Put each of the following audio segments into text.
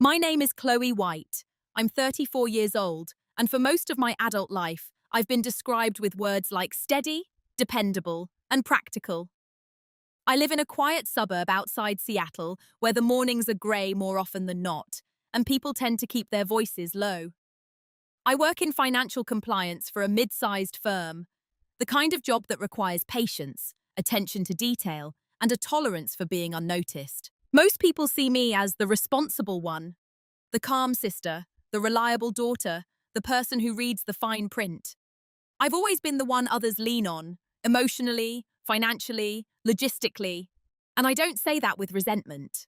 My name is Chloe White. I'm 34 years old, and for most of my adult life, I've been described with words like steady, dependable, and practical. I live in a quiet suburb outside Seattle where the mornings are grey more often than not, and people tend to keep their voices low. I work in financial compliance for a mid-sized firm, the kind of job that requires patience, attention to detail, and a tolerance for being unnoticed. Most people see me as the responsible one, the calm sister, the reliable daughter, the person who reads the fine print. I've always been the one others lean on, emotionally, financially, logistically, and I don't say that with resentment.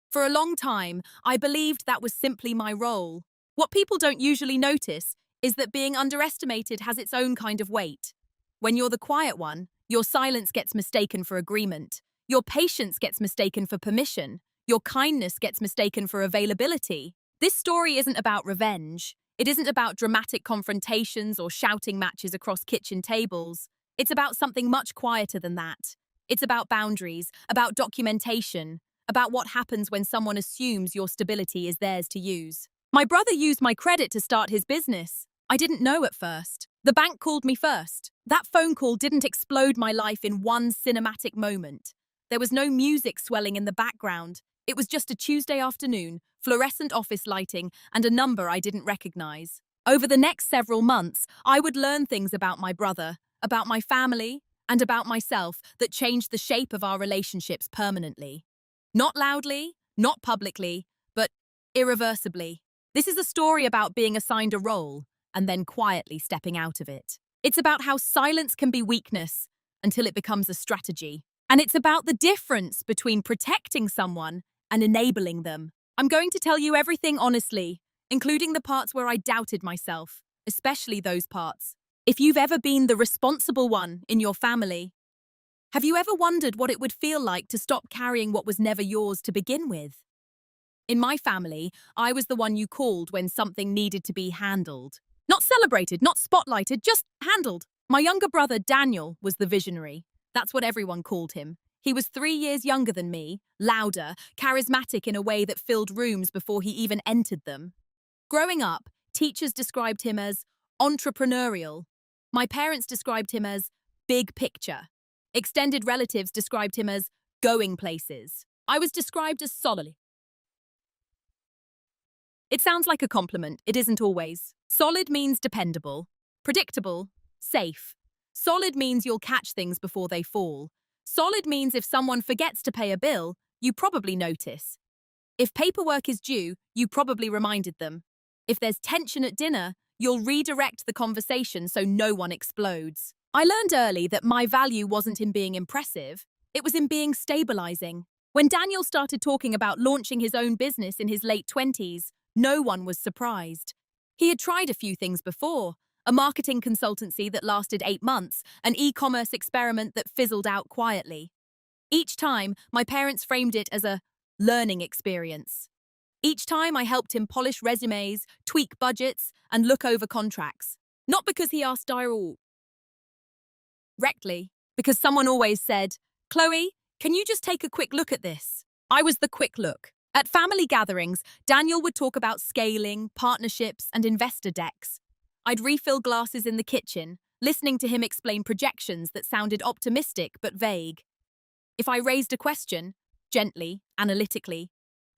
For a long time, I believed that was simply my role. What people don't usually notice is that being underestimated has its own kind of weight. When you're the quiet one, your silence gets mistaken for agreement. Your patience gets mistaken for permission. Your kindness gets mistaken for availability. This story isn't about revenge. It isn't about dramatic confrontations or shouting matches across kitchen tables. It's about something much quieter than that. It's about boundaries, about documentation, about what happens when someone assumes your stability is theirs to use. My brother used my credit to start his business. I didn't know at first. The bank called me first. That phone call didn't explode my life in one cinematic moment. There was no music swelling in the background. It was just a Tuesday afternoon, fluorescent office lighting, and a number I didn't recognize. Over the next several months, I would learn things about my brother, about my family, and about myself that changed the shape of our relationships permanently. Not loudly, not publicly, but irreversibly. This is a story about being assigned a role and then quietly stepping out of it. It's about how silence can be weakness until it becomes a strategy. And it's about the difference between protecting someone and enabling them. I'm going to tell you everything honestly, including the parts where I doubted myself, especially those parts. If you've ever been the responsible one in your family, have you ever wondered what it would feel like to stop carrying what was never yours to begin with? In my family, I was the one you called when something needed to be handled. Not celebrated, not spotlighted, just handled. My younger brother, Daniel, was the visionary. That's what everyone called him. He was 3 years younger than me, louder, charismatic in a way that filled rooms before he even entered them. Growing up, teachers described him as entrepreneurial. My parents described him as big picture. Extended relatives described him as going places. I was described as solid. It sounds like a compliment. It isn't always. Solid means dependable, predictable, safe. Solid means you'll catch things before they fall. Solid means if someone forgets to pay a bill, you probably notice. If paperwork is due, you probably reminded them. If there's tension at dinner, you'll redirect the conversation so no one explodes. I learned early that my value wasn't in being impressive, it was in being stabilizing. When Daniel started talking about launching his own business in his late 20s, no one was surprised. He had tried a few things before. A marketing consultancy that lasted 8 months, an e-commerce experiment that fizzled out quietly. Each time, my parents framed it as a learning experience. Each time I helped him polish resumes, tweak budgets, and look over contracts. Not because he asked directly, because someone always said, "Chloe, can you just take a quick look at this?" I was the quick look. At family gatherings, Daniel would talk about scaling, partnerships, and investor decks. I'd refill glasses in the kitchen, listening to him explain projections that sounded optimistic but vague. If I raised a question, gently, analytically,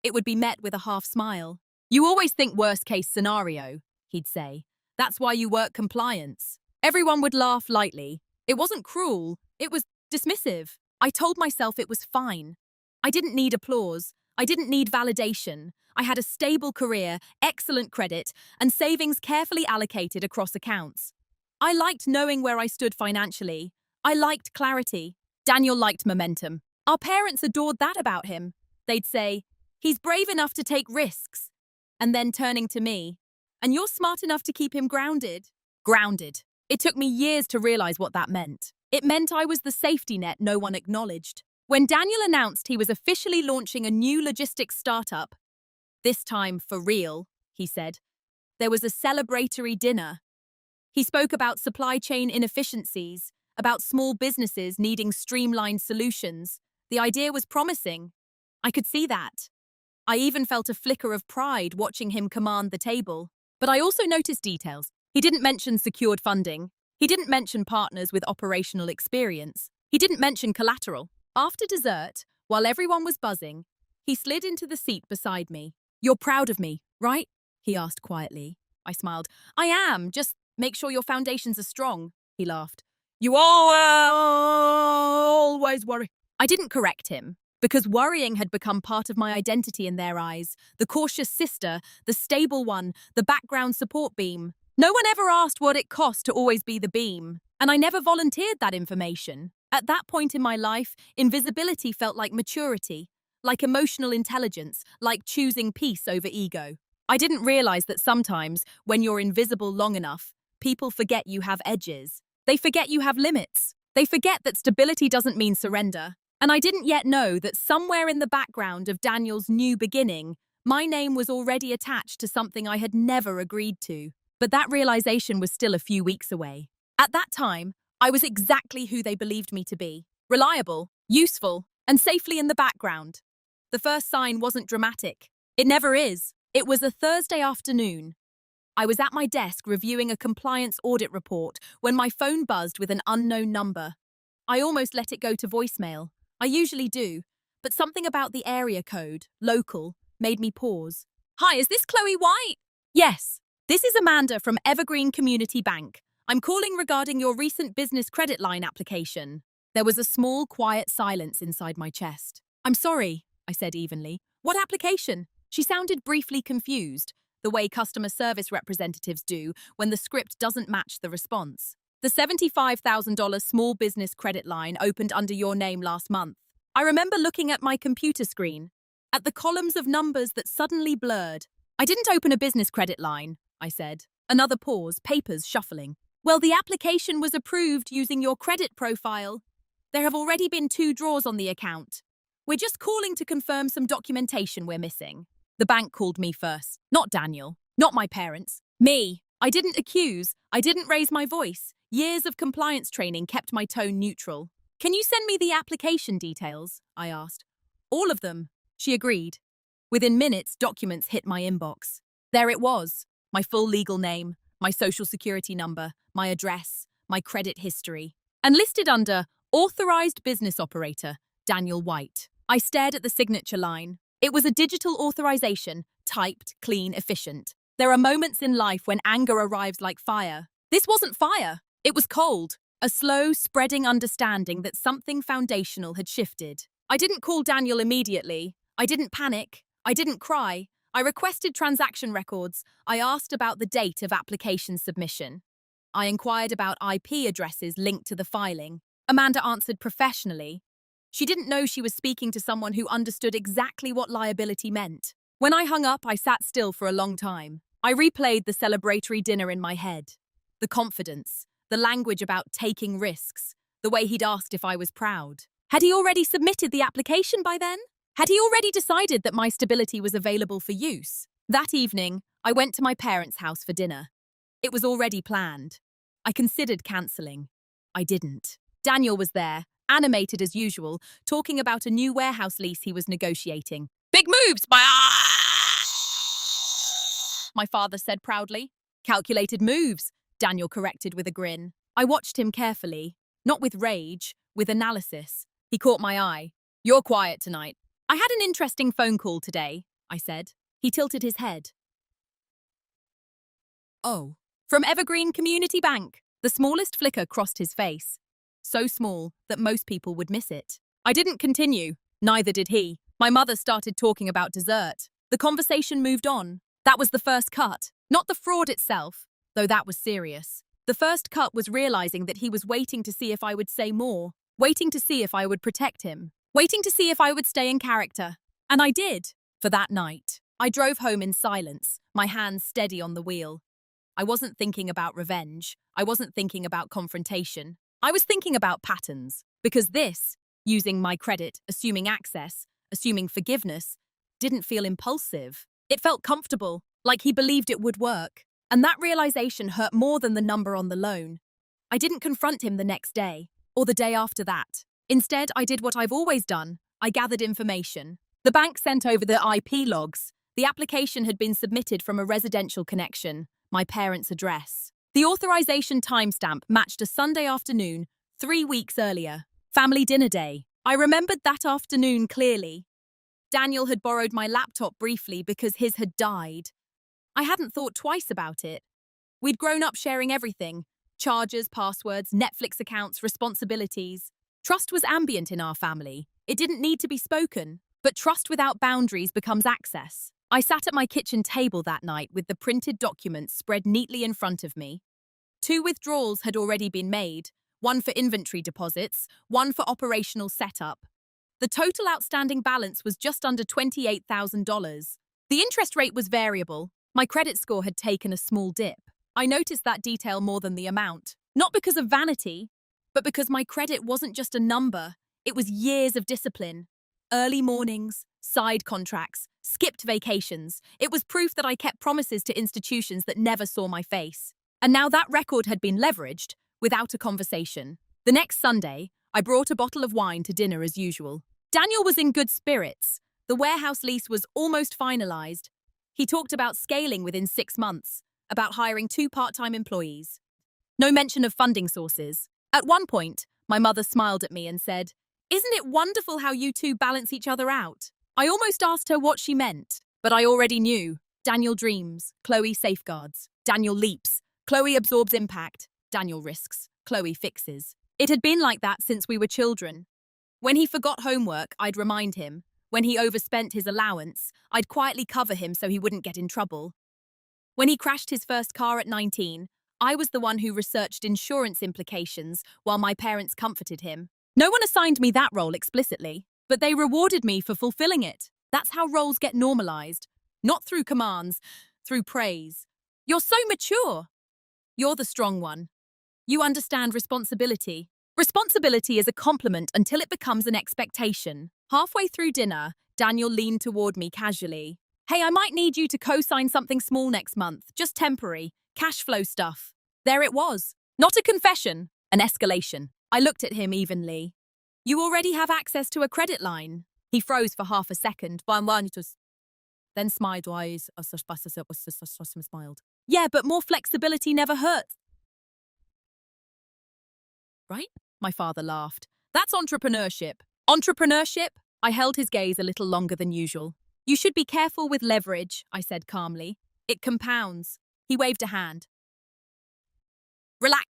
it would be met with a half smile. "You always think worst-case scenario," he'd say. "That's why you work compliance." Everyone would laugh lightly. It wasn't cruel, it was dismissive. I told myself it was fine. I didn't need applause. I didn't need validation. I had a stable career, excellent credit, and savings carefully allocated across accounts. I liked knowing where I stood financially. I liked clarity. Daniel liked momentum. Our parents adored that about him. They'd say, "He's brave enough to take risks." And then turning to me, "And you're smart enough to keep him grounded." Grounded. It took me years to realize what that meant. It meant I was the safety net no one acknowledged. When Daniel announced he was officially launching a new logistics startup, "This time for real," he said, there was a celebratory dinner. He spoke about supply chain inefficiencies, about small businesses needing streamlined solutions. The idea was promising. I could see that. I even felt a flicker of pride watching him command the table. But I also noticed details. He didn't mention secured funding. He didn't mention partners with operational experience. He didn't mention collateral. After dessert, while everyone was buzzing, he slid into the seat beside me. "You're proud of me, right?" he asked quietly. I smiled. "I am. Just make sure your foundations are strong," he laughed. "You always worry." I didn't correct him, because worrying had become part of my identity in their eyes. The cautious sister, the stable one, the background support beam. No one ever asked what it cost to always be the beam, and I never volunteered that information. At that point in my life, invisibility felt like maturity, like emotional intelligence, like choosing peace over ego. I didn't realize that sometimes, when you're invisible long enough, people forget you have edges. They forget you have limits. They forget that stability doesn't mean surrender. And I didn't yet know that somewhere in the background of Daniel's new beginning, my name was already attached to something I had never agreed to. But that realization was still a few weeks away. At that time, I was exactly who they believed me to be. Reliable, useful, and safely in the background. The first sign wasn't dramatic. It never is. It was a Thursday afternoon. I was at my desk reviewing a compliance audit report when my phone buzzed with an unknown number. I almost let it go to voicemail. I usually do, but something about the area code, local, made me pause. "Hi, is this Chloe White?" "Yes. This is Amanda from Evergreen Community Bank. I'm calling regarding your recent business credit line application." There was a small, quiet silence inside my chest. "I'm sorry," I said evenly. "What application?" She sounded briefly confused, the way customer service representatives do when the script doesn't match the response. "The $75,000 small business credit line opened under your name last month." I remember looking at my computer screen, at the columns of numbers that suddenly blurred. "I didn't open a business credit line," I said. Another pause, papers shuffling. "Well, the application was approved using your credit profile. There have already been 2 draws on the account. We're just calling to confirm some documentation we're missing." The bank called me first, not Daniel, not my parents, me. I didn't accuse, I didn't raise my voice. Years of compliance training kept my tone neutral. "Can you send me the application details?" I asked. "All of them," she agreed. Within minutes, documents hit my inbox. There it was, my full legal name, my social security number, my address, my credit history, and listed under Authorized Business Operator, Daniel White. I stared at the signature line. It was a digital authorization, typed, clean, efficient. There are moments in life when anger arrives like fire. This wasn't fire. It was cold, a slow, spreading understanding that something foundational had shifted. I didn't call Daniel immediately. I didn't panic. I didn't cry. I requested transaction records. I asked about the date of application submission. I inquired about IP addresses linked to the filing. Amanda answered professionally. She didn't know she was speaking to someone who understood exactly what liability meant. When I hung up, I sat still for a long time. I replayed the celebratory dinner in my head. The confidence, the language about taking risks, the way he'd asked if I was proud. Had he already submitted the application by then? Had he already decided that my stability was available for use? That evening, I went to my parents' house for dinner. It was already planned. I considered cancelling. I didn't. Daniel was there, animated as usual, talking about a new warehouse lease he was negotiating. "Big moves, my father said proudly. "Calculated moves," Daniel corrected with a grin. I watched him carefully, not with rage, with analysis. He caught my eye. "You're quiet tonight." "I had an interesting phone call today," I said. He tilted his head. "Oh." "From Evergreen Community Bank." The smallest flicker crossed his face. So small that most people would miss it. I didn't continue. Neither did he. My mother started talking about dessert. The conversation moved on. That was the first cut. Not the fraud itself, though that was serious. The first cut was realizing that he was waiting to see if I would say more, waiting to see if I would protect him, waiting to see if I would stay in character. And I did, for that night. I drove home in silence, my hands steady on the wheel. I wasn't thinking about revenge. I wasn't thinking about confrontation. I was thinking about patterns, because this, using my credit, assuming access, assuming forgiveness, didn't feel impulsive. It felt comfortable, like he believed it would work. And that realization hurt more than the number on the loan. I didn't confront him the next day, or the day after that. Instead, I did what I've always done. I gathered information. The bank sent over the IP logs. The application had been submitted from a residential connection, my parents' address. The authorization timestamp matched a Sunday afternoon, 3 weeks earlier. Family dinner day. I remembered that afternoon clearly. Daniel had borrowed my laptop briefly because his had died. I hadn't thought twice about it. We'd grown up sharing everything. Chargers, passwords, Netflix accounts, responsibilities. Trust was ambient in our family. It didn't need to be spoken. But trust without boundaries becomes access. I sat at my kitchen table that night with the printed documents spread neatly in front of me. 2 withdrawals had already been made, one for inventory deposits, one for operational setup. The total outstanding balance was just under $28,000. The interest rate was variable. My credit score had taken a small dip. I noticed that detail more than the amount. Not because of vanity, but because my credit wasn't just a number. It was years of discipline. Early mornings, side contracts, skipped vacations. It was proof that I kept promises to institutions that never saw my face. And now that record had been leveraged, without a conversation. The next Sunday, I brought a bottle of wine to dinner as usual. Daniel was in good spirits. The warehouse lease was almost finalized. He talked about scaling within 6 months, about hiring 2 part-time employees. No mention of funding sources. At one point, my mother smiled at me and said, "Isn't it wonderful how you two balance each other out?" I almost asked her what she meant, but I already knew. Daniel dreams, Chloe safeguards. Daniel leaps, Chloe absorbs impact. Daniel risks, Chloe fixes. It had been like that since we were children. When he forgot homework, I'd remind him. When he overspent his allowance, I'd quietly cover him so he wouldn't get in trouble. When he crashed his first car at 19, I was the one who researched insurance implications while my parents comforted him. No one assigned me that role explicitly, but they rewarded me for fulfilling it. That's how roles get normalized. Not through commands, through praise. "You're so mature." "You're the strong one. You understand responsibility." Responsibility is a compliment until it becomes an expectation. Halfway through dinner, Daniel leaned toward me casually. "Hey, I might need you to co-sign something small next month, just temporary, cash flow stuff." There it was. Not a confession, an escalation. I looked at him evenly. "You already have access to a credit line." He froze for half a second, then smiled. "Yeah, but more flexibility never hurts, right?" My father laughed. "That's entrepreneurship." "Entrepreneurship?" I held his gaze a little longer than usual. "You should be careful with leverage," I said calmly. "It compounds." He waved a hand. "Relax.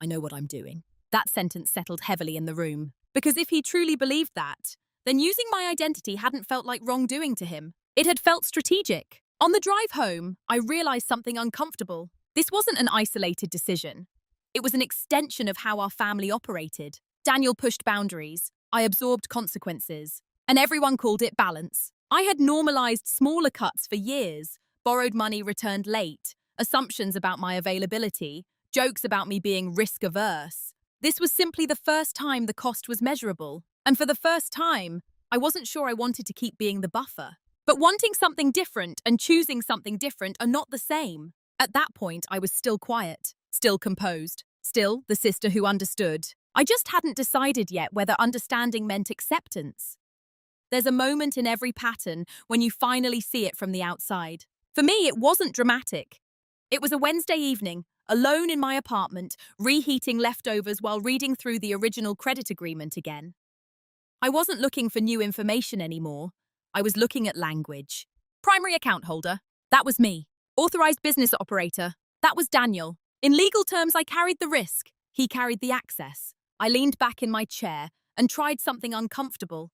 I know what I'm doing." That sentence settled heavily in the room. Because if he truly believed that, then using my identity hadn't felt like wrongdoing to him. It had felt strategic. On the drive home, I realized something uncomfortable. This wasn't an isolated decision. It was an extension of how our family operated. Daniel pushed boundaries. I absorbed consequences. And everyone called it balance. I had normalized smaller cuts for years, borrowed money returned late, assumptions about my availability, jokes about me being risk-averse. This was simply the first time the cost was measurable. And for the first time, I wasn't sure I wanted to keep being the buffer. But wanting something different and choosing something different are not the same. At that point, I was still quiet, still composed, still the sister who understood. I just hadn't decided yet whether understanding meant acceptance. There's a moment in every pattern when you finally see it from the outside. For me, it wasn't dramatic. It was a Wednesday evening, alone in my apartment, reheating leftovers while reading through the original credit agreement again. I wasn't looking for new information anymore. I was looking at language. Primary account holder. That was me. Authorized business operator. That was Daniel. In legal terms, I carried the risk. He carried the access. I leaned back in my chair and tried something uncomfortable.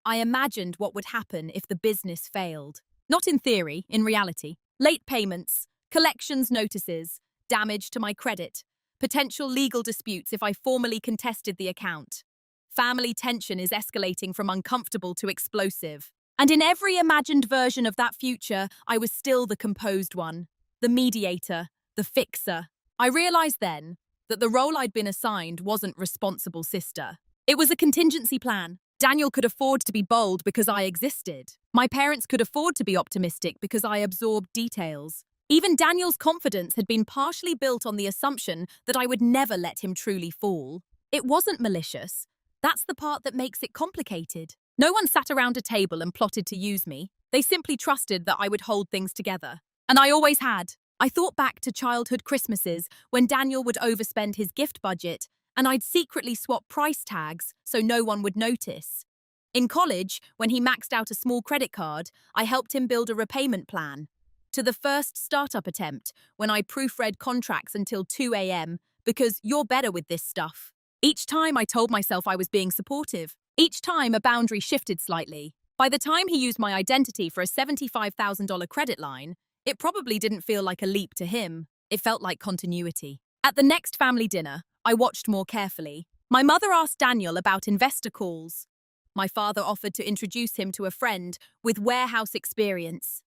I imagined what would happen if the business failed. Not in theory, in reality. Late payments, collections notices, damage to my credit, potential legal disputes if I formally contested the account. Family tension is escalating from uncomfortable to explosive. And in every imagined version of that future, I was still the composed one, the mediator, the fixer. I realized then that the role I'd been assigned wasn't responsible sister. It was a contingency plan. Daniel could afford to be bold because I existed. My parents could afford to be optimistic because I absorbed details. Even Daniel's confidence had been partially built on the assumption that I would never let him truly fall. It wasn't malicious, That's the part that makes it complicated. No one sat around a table and plotted to use me. They simply trusted that I would hold things together. And I always had. I thought back to childhood Christmases when Daniel would overspend his gift budget and I'd secretly swap price tags so no one would notice. In college, when he maxed out a small credit card, I helped him build a repayment plan. To the first startup attempt, when I proofread contracts until 2 a.m. because you're better with this stuff. Each time I told myself I was being supportive. Each time a boundary shifted slightly. By the time he used my identity for a $75,000 credit line, it probably didn't feel like a leap to him. It felt like continuity. At the next family dinner, I watched more carefully. My mother asked Daniel about investor calls. My father offered to introduce him to a friend with warehouse experience.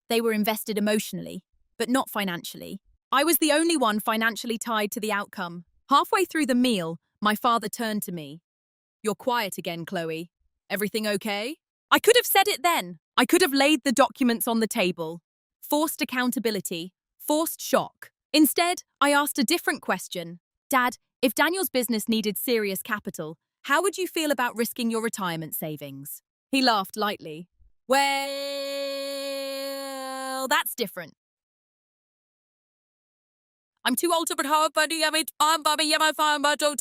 They were invested emotionally, but not financially. I was the only one financially tied to the outcome. Halfway through the meal, my father turned to me. "You're quiet again, Chloe. Everything okay?" I could have said it then. I could have laid the documents on the table. Forced accountability, forced shock. Instead, I asked a different question. "Dad, if Daniel's business needed serious capital, how would you feel about risking your retirement savings?" He laughed lightly. "Well, that's different. I'm too old to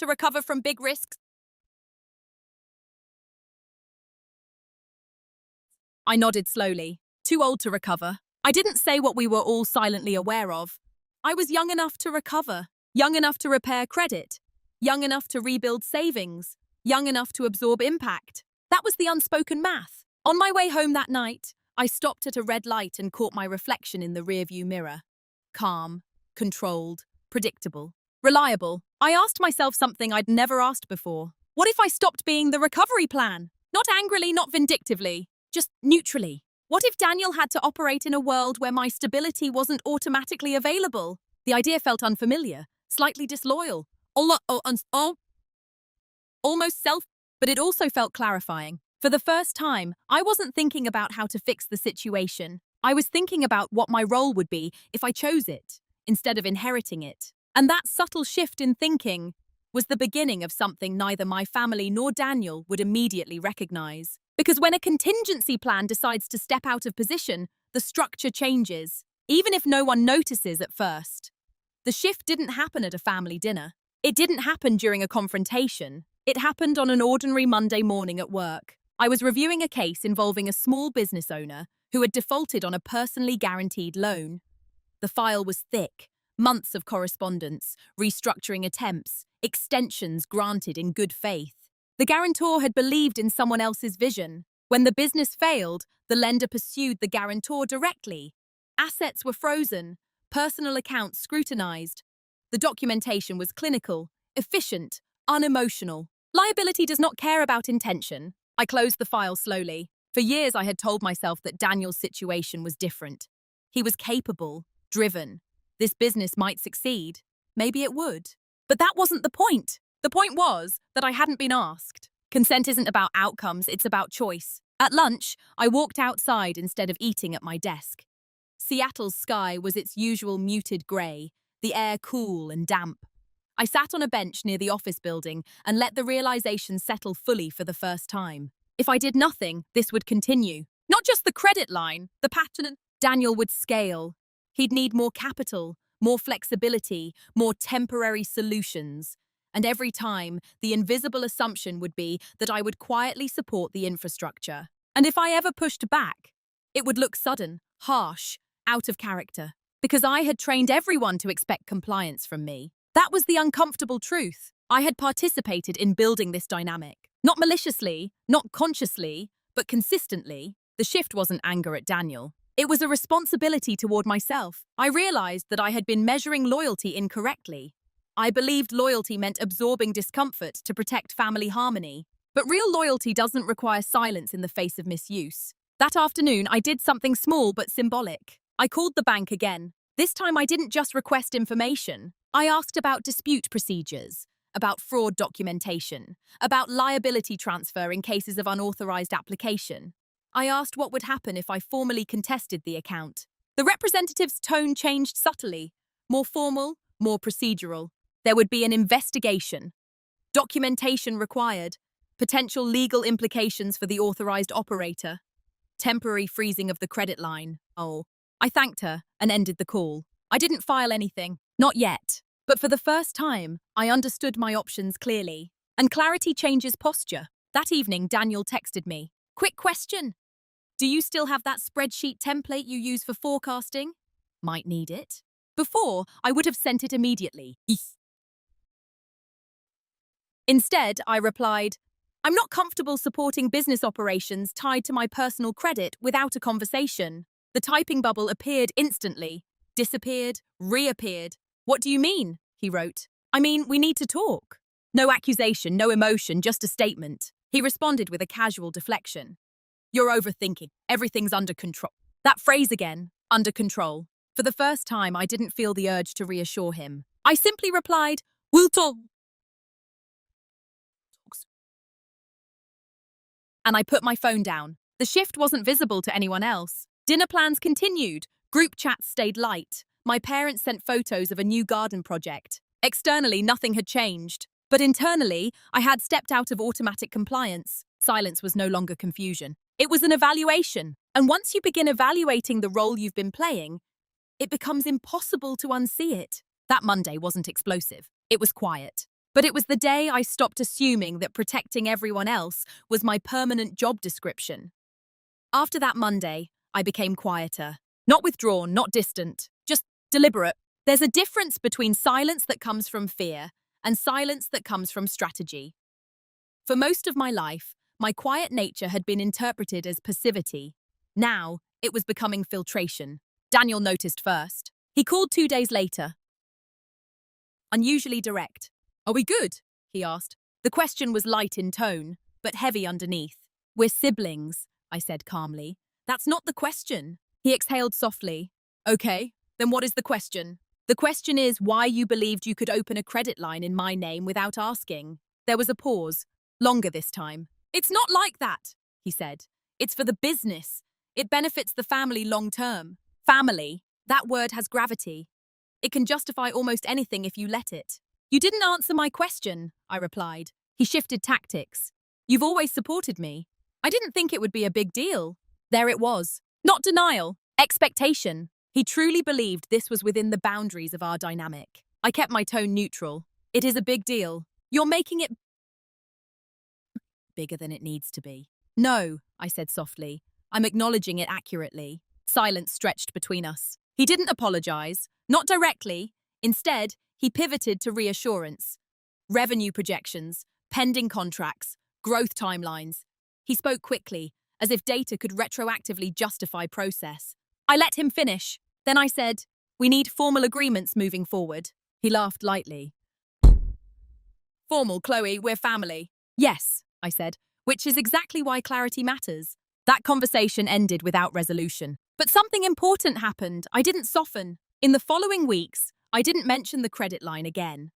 recover from big risks." I nodded slowly. Too old to recover. I didn't say what we were all silently aware of. I was young enough to recover, young enough to repair credit, young enough to rebuild savings, young enough to absorb impact. That was the unspoken math. On my way home that night, I stopped at a red light and caught my reflection in the rearview mirror. Calm, controlled, predictable, reliable. I asked myself something I'd never asked before. What if I stopped being the recovery plan? Not angrily, not vindictively, just neutrally. What if Daniel had to operate in a world where my stability wasn't automatically available? The idea felt unfamiliar, slightly disloyal, almost but it also felt clarifying. For the first time, I wasn't thinking about how to fix the situation. I was thinking about what my role would be if I chose it, instead of inheriting it. And that subtle shift in thinking was the beginning of something neither my family nor Daniel would immediately recognize. Because when a contingency plan decides to step out of position, the structure changes, even if no one notices at first. The shift didn't happen at a family dinner. It didn't happen during a confrontation. It happened on an ordinary Monday morning at work. I was reviewing a case involving a small business owner who had defaulted on a personally guaranteed loan. The file was thick, months of correspondence, restructuring attempts, extensions granted in good faith. The guarantor had believed in someone else's vision. When the business failed, the lender pursued the guarantor directly. Assets were frozen, personal accounts scrutinized. The documentation was clinical, efficient, unemotional. Liability does not care about intention. I closed the file slowly. For years I had told myself that Daniel's situation was different. He was capable, driven. This business might succeed. Maybe it would. But that wasn't the point. The point was that I hadn't been asked. Consent isn't about outcomes, it's about choice. At lunch, I walked outside instead of eating at my desk. Seattle's sky was its usual muted grey, the air cool and damp. I sat on a bench near the office building and let the realization settle fully for the first time. If I did nothing, this would continue. Not just the credit line, the pattern. Daniel would scale. He'd need more capital, more flexibility, more temporary solutions. And every time, the invisible assumption would be that I would quietly support the infrastructure. And if I ever pushed back, it would look sudden, harsh, out of character. Because I had trained everyone to expect compliance from me. That was the uncomfortable truth. I had participated in building this dynamic. Not maliciously, not consciously, but consistently. The shift wasn't anger at Daniel. It was a responsibility toward myself. I realized that I had been measuring loyalty incorrectly. I believed loyalty meant absorbing discomfort to protect family harmony. But real loyalty doesn't require silence in the face of misuse. That afternoon, I did something small but symbolic. I called the bank again. This time I didn't just request information. I asked about dispute procedures, about fraud documentation, about liability transfer in cases of unauthorized application. I asked what would happen if I formally contested the account. The representative's tone changed subtly, more formal, more procedural. There would be an investigation. Documentation required. Potential legal implications for the authorized operator. Temporary freezing of the credit line. Oh. I thanked her and ended the call. I didn't file anything. Not yet. But for the first time, I understood my options clearly. And clarity changes posture. That evening, Daniel texted me. Quick question. Do you still have that spreadsheet template you use for forecasting? Might need it. Before, I would have sent it immediately. Instead, I replied, I'm not comfortable supporting business operations tied to my personal credit without a conversation. The typing bubble appeared instantly, disappeared, reappeared. What do you mean? He wrote. I mean, we need to talk. No accusation, no emotion, just a statement. He responded with a casual deflection. You're overthinking. Everything's under control. That phrase again, under control. For the first time, I didn't feel the urge to reassure him. I simply replied, we'll talk. And I put my phone down. The shift wasn't visible to anyone else. Dinner plans continued. Group chats stayed light. My parents sent photos of a new garden project. Externally, nothing had changed. But internally, I had stepped out of automatic compliance. Silence was no longer confusion. It was an evaluation. And once you begin evaluating the role you've been playing, it becomes impossible to unsee it. That Monday wasn't explosive. It was quiet. But it was the day I stopped assuming that protecting everyone else was my permanent job description. After that Monday, I became quieter. Not withdrawn, not distant, just deliberate. There's a difference between silence that comes from fear and silence that comes from strategy. For most of my life, my quiet nature had been interpreted as passivity. Now, it was becoming filtration. Daniel noticed first. He called 2 days later. Unusually direct. Are we good? He asked. The question was light in tone, but heavy underneath. We're siblings, I said calmly. That's not the question. He exhaled softly. Okay, then what is the question? The question is why you believed you could open a credit line in my name without asking. There was a pause, longer this time. It's not like that, he said. It's for the business. It benefits the family long term. Family, that word has gravity. It can justify almost anything if you let it. You didn't answer my question, I replied. He shifted tactics. You've always supported me. I didn't think it would be a big deal. There it was. Not denial, expectation. He truly believed this was within the boundaries of our dynamic. I kept my tone neutral. It is a big deal. You're making it bigger than it needs to be. No, I said softly. I'm acknowledging it accurately. Silence stretched between us. He didn't apologize, not directly. Instead, he pivoted to reassurance. Revenue projections, pending contracts, growth timelines. He spoke quickly, as if data could retroactively justify process. I let him finish. Then I said, we need formal agreements moving forward. He laughed lightly. Formal, Chloe, we're family. Yes, I said, which is exactly why clarity matters. That conversation ended without resolution. But something important happened. I didn't soften. In the following weeks, I didn't mention the credit line again.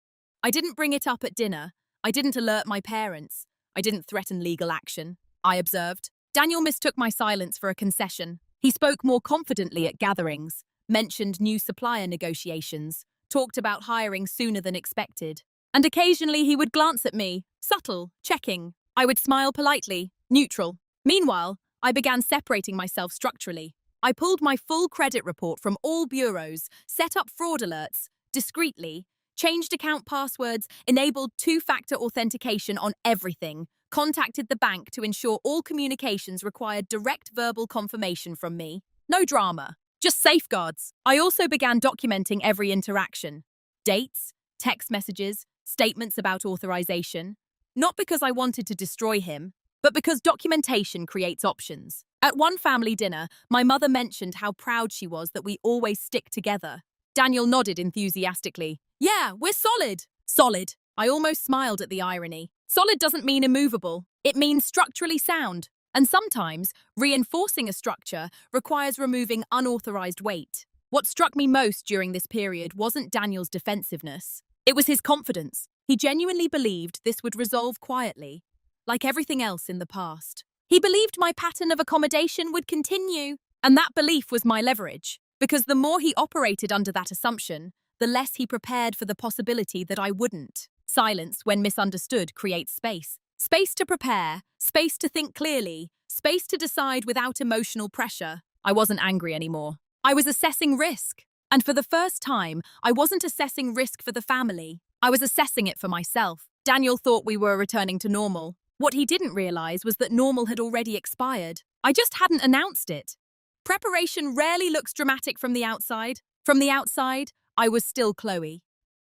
I didn't bring it up at dinner. I didn't alert my parents. I didn't threaten legal action. I observed. Daniel mistook my silence for a concession. He spoke more confidently at gatherings, mentioned new supplier negotiations, talked about hiring sooner than expected. And occasionally he would glance at me, subtle, checking. I would smile politely, neutral. Meanwhile, I began separating myself structurally. I pulled my full credit report from all bureaus, set up fraud alerts, discreetly, changed account passwords, enabled two-factor authentication on everything, contacted the bank to ensure all communications required direct verbal confirmation from me. No drama, just safeguards. I also began documenting every interaction. Dates, text messages, statements about authorization. Not because I wanted to destroy him, but because documentation creates options. At one family dinner, my mother mentioned how proud she was that we always stick together. Daniel nodded enthusiastically. Yeah, we're solid. Solid. I almost smiled at the irony. Solid doesn't mean immovable. It means structurally sound. And sometimes, reinforcing a structure requires removing unauthorized weight. What struck me most during this period wasn't Daniel's defensiveness. It was his confidence. He genuinely believed this would resolve quietly, like everything else in the past. He believed my pattern of accommodation would continue, and that belief was my leverage, because the more he operated under that assumption, the less he prepared for the possibility that I wouldn't. Silence, when misunderstood, creates space. Space to prepare, space to think clearly, space to decide without emotional pressure. I wasn't angry anymore. I was assessing risk. And for the first time, I wasn't assessing risk for the family. I was assessing it for myself. Daniel thought we were returning to normal. What he didn't realize was that normal had already expired. I just hadn't announced it. Preparation rarely looks dramatic from the outside. From the outside, I was still Chloe.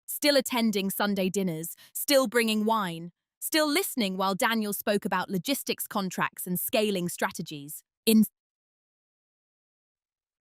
Still attending Sunday dinners, still bringing wine, still listening while Daniel spoke about logistics contracts and scaling strategies.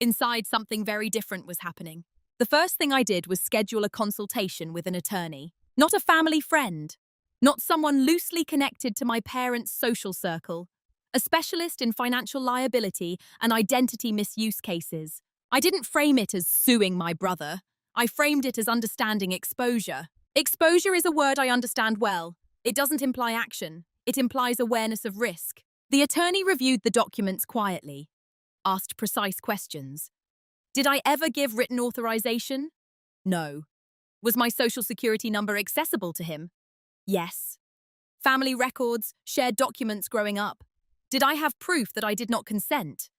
Inside, something very different was happening. The first thing I did was schedule a consultation with an attorney. Not a family friend. Not someone loosely connected to my parents' social circle. A specialist in financial liability and identity misuse cases. I didn't frame it as suing my brother. I framed it as understanding exposure. Exposure is a word I understand well. It doesn't imply action. It implies awareness of risk. The attorney reviewed the documents quietly, asked precise questions. Did I ever give written authorization? No. Was my social security number accessible to him? Yes. Family records, shared documents growing up. Did I have proof that I did not consent?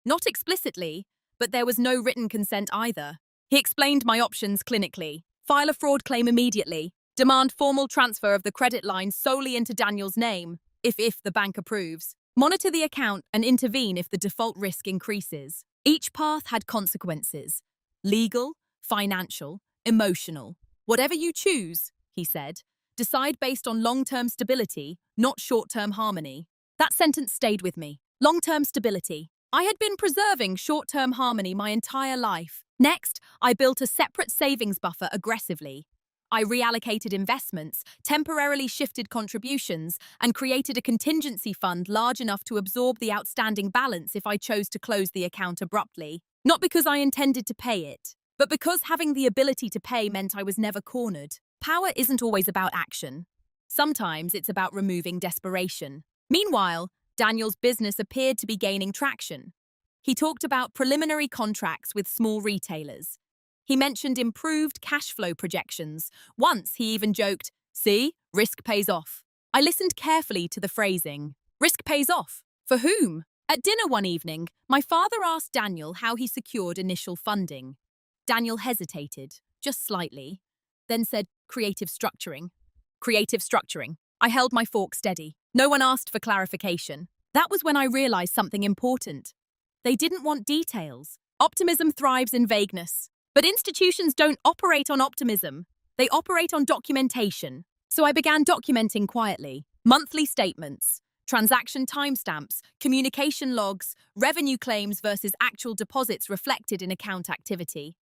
Not explicitly, but there was no written consent either. He explained my options clinically. File a fraud claim immediately. Demand formal transfer of the credit line solely into Daniel's name, if the bank approves. Monitor the account and intervene if the default risk increases. Each path had consequences. Legal, financial, emotional. Whatever you choose, he said, decide based on long-term stability, not short-term harmony. That sentence stayed with me. Long-term stability. I had been preserving short-term harmony my entire life. Next, I built a separate savings buffer aggressively. I reallocated investments, temporarily shifted contributions, and created a contingency fund large enough to absorb the outstanding balance if I chose to close the account abruptly. Not because I intended to pay it, but because having the ability to pay meant I was never cornered. Power isn't always about action. Sometimes it's about removing desperation. Meanwhile, Daniel's business appeared to be gaining traction. He talked about preliminary contracts with small retailers. He mentioned improved cash flow projections. Once he even joked, "See, risk pays off." I listened carefully to the phrasing. Risk pays off? For whom? At dinner one evening, my father asked Daniel how he secured initial funding. Daniel hesitated, just slightly, then said, creative structuring. Creative structuring. I held my fork steady. No one asked for clarification. That was when I realized something important. They didn't want details. Optimism thrives in vagueness. But institutions don't operate on optimism. They operate on documentation. So I began documenting quietly. Monthly statements, transaction timestamps, communication logs, revenue claims versus actual deposits reflected in account activity.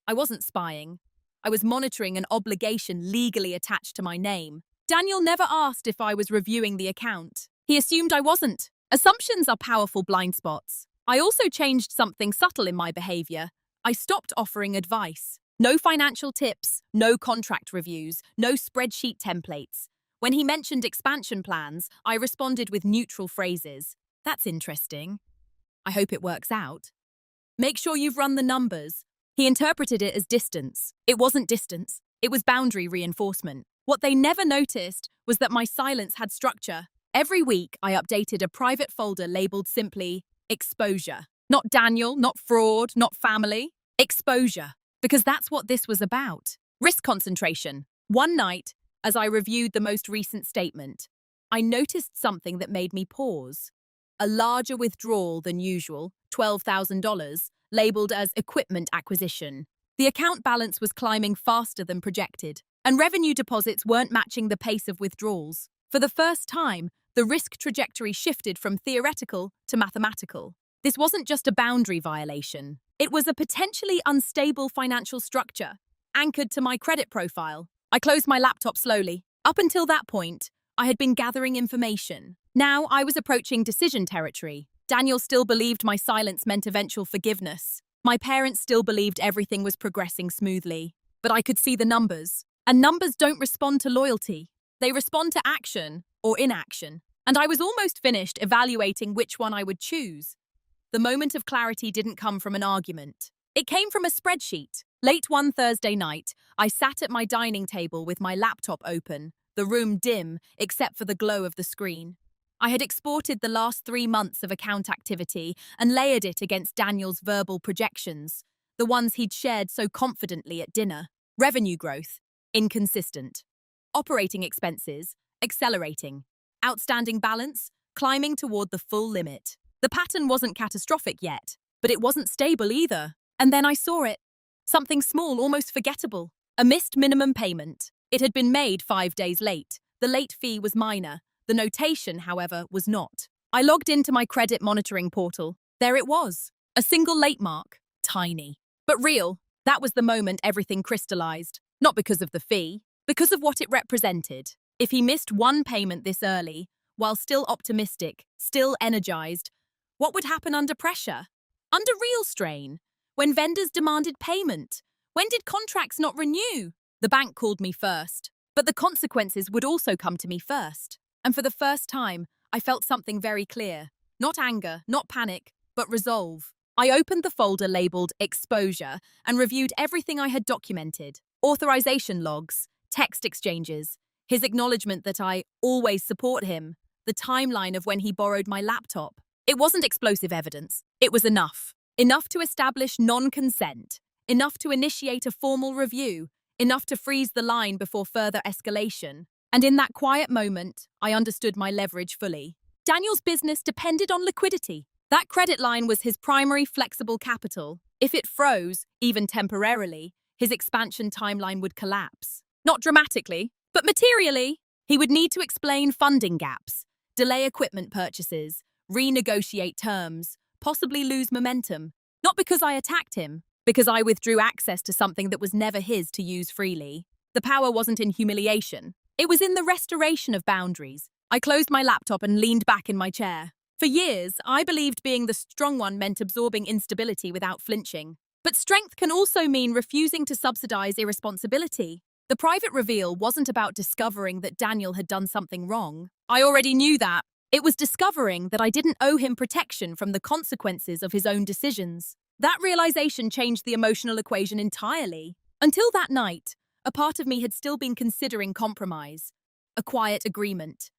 I wasn't spying. I was monitoring an obligation legally attached to my name. Daniel never asked if I was reviewing the account. He assumed I wasn't. Assumptions are powerful blind spots. I also changed something subtle in my behavior. I stopped offering advice. No financial tips, no contract reviews, no spreadsheet templates. When he mentioned expansion plans, I responded with neutral phrases. That's interesting. I hope it works out. Make sure you've run the numbers. He interpreted it as distance. It wasn't distance. It was boundary reinforcement. What they never noticed was that my silence had structure. Every week, I updated a private folder labeled simply exposure. Not Daniel, not fraud, not family. Exposure. Because that's what this was about. Risk concentration. One night, as I reviewed the most recent statement, I noticed something that made me pause. A larger withdrawal than usual, $12,000, labeled as equipment acquisition. The account balance was climbing faster than projected, and revenue deposits weren't matching the pace of withdrawals. For the first time, the risk trajectory shifted from theoretical to mathematical. This wasn't just a boundary violation. It was a potentially unstable financial structure, anchored to my credit profile. I closed my laptop slowly. Up until that point, I had been gathering information. Now I was approaching decision territory. Daniel still believed my silence meant eventual forgiveness. My parents still believed everything was progressing smoothly. But I could see the numbers. And numbers don't respond to loyalty. They respond to action or inaction. And I was almost finished evaluating which one I would choose. The moment of clarity didn't come from an argument. It came from a spreadsheet. Late one Thursday night, I sat at my dining table with my laptop open, the room dim except for the glow of the screen. I had exported the last 3 months of account activity and layered it against Daniel's verbal projections, the ones he'd shared so confidently at dinner. Revenue growth, inconsistent. Operating expenses, accelerating. Outstanding balance, climbing toward the full limit. The pattern wasn't catastrophic yet, but it wasn't stable either. And then I saw it. Something small, almost forgettable. A missed minimum payment. It had been made 5 days late. The late fee was minor. The notation, however, was not. I logged into my credit monitoring portal. There it was. A single late mark. Tiny. But real. That was the moment everything crystallized. Not because of the fee, because of what it represented. If he missed one payment this early, while still optimistic, still energized, what would happen under pressure? Under real strain? When vendors demanded payment? When did contracts not renew? The bank called me first, but the consequences would also come to me first. And for the first time, I felt something very clear. Not anger, not panic, but resolve. I opened the folder labeled Exposure and reviewed everything I had documented. Authorization logs, text exchanges, his acknowledgement that I always support him, the timeline of when he borrowed my laptop. It wasn't explosive evidence. It was enough. Enough to establish non-consent. Enough to initiate a formal review. Enough to freeze the line before further escalation. And in that quiet moment, I understood my leverage fully. Daniel's business depended on liquidity. That credit line was his primary flexible capital. If it froze, even temporarily, his expansion timeline would collapse. Not dramatically, but materially. He would need to explain funding gaps, delay equipment purchases, renegotiate terms, possibly lose momentum. Not because I attacked him, because I withdrew access to something that was never his to use freely. The power wasn't in humiliation. It was in the restoration of boundaries. I closed my laptop and leaned back in my chair. For years, I believed being the strong one meant absorbing instability without flinching. But strength can also mean refusing to subsidize irresponsibility. The private reveal wasn't about discovering that Daniel had done something wrong. I already knew that. It was discovering that I didn't owe him protection from the consequences of his own decisions. That realization changed the emotional equation entirely. Until that night, a part of me had still been considering compromise. A quiet agreement.